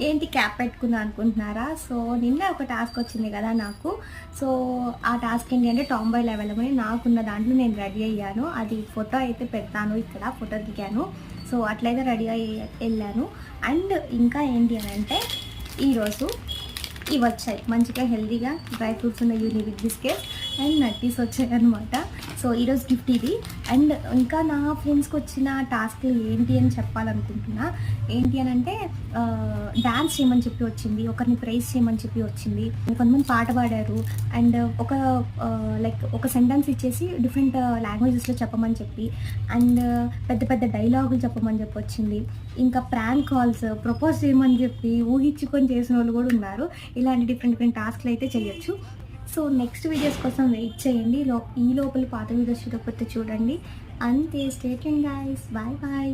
ఏంటి క్యాప్ పెట్టుకుందాం అనుకుంటున్నారా? సో నిన్న ఒక టాస్క్ వచ్చింది కదా నాకు. సో ఆ టాస్క్ ఏంటి అంటే టాంబాయ్ లెవెల్ అని నాకున్న దాంట్లో నేను రెడీ అయ్యాను. అది ఫోటో అయితే పెడతాను, ఇక్కడ ఫోటో దిగాను. సో అట్లయితే రెడీ అయ్యి వెళ్ళాను. అండ్ ఇంకా ఏంటి అని అంటే ఈరోజు ఇవి వచ్చాయి మంచిగా హెల్తీగా డ్రై ఫ్రూట్స్ ఉన్న యూనిబిక్ బిస్కెట్స్ అండ్ నట్టీస్ వచ్చాయి అనమాట. సో ఈరోజు గిఫ్ట్ ఇది. అండ్ ఇంకా నా ఫ్రెండ్స్కి వచ్చిన టాస్క్లు ఏంటి అని చెప్పాలనుకుంటున్నా. ఏంటి అని అంటే డ్యాన్స్ చేయమని చెప్పి వచ్చింది, ఒకరిని ప్రైజ్ చేయమని చెప్పి వచ్చింది, కొంతమంది పాట పాడారు. అండ్ ఒక సెంటెన్స్ ఇచ్చేసి డిఫరెంట్ లాంగ్వేజెస్లో చెప్పమని చెప్పి, అండ్ పెద్ద పెద్ద డైలాగులు చెప్పమని చెప్పి వచ్చింది. ఇంకా ప్రాంక్ కాల్స్ ప్రపోజ్ చేయమని చెప్పి ఊహించుకొని చేసిన వాళ్ళు కూడా ఉన్నారు. ఇలాంటి డిఫరెంట్ టాస్క్లు అయితే చేయొచ్చు. సో నెక్స్ట్ వీడియోస్ కోసం వెయిట్ చేయండి. ఈ లోపల పాత వీడియోస్ చూడకపోతే చూడండి. అంతే, stay tuned guys, bye bye.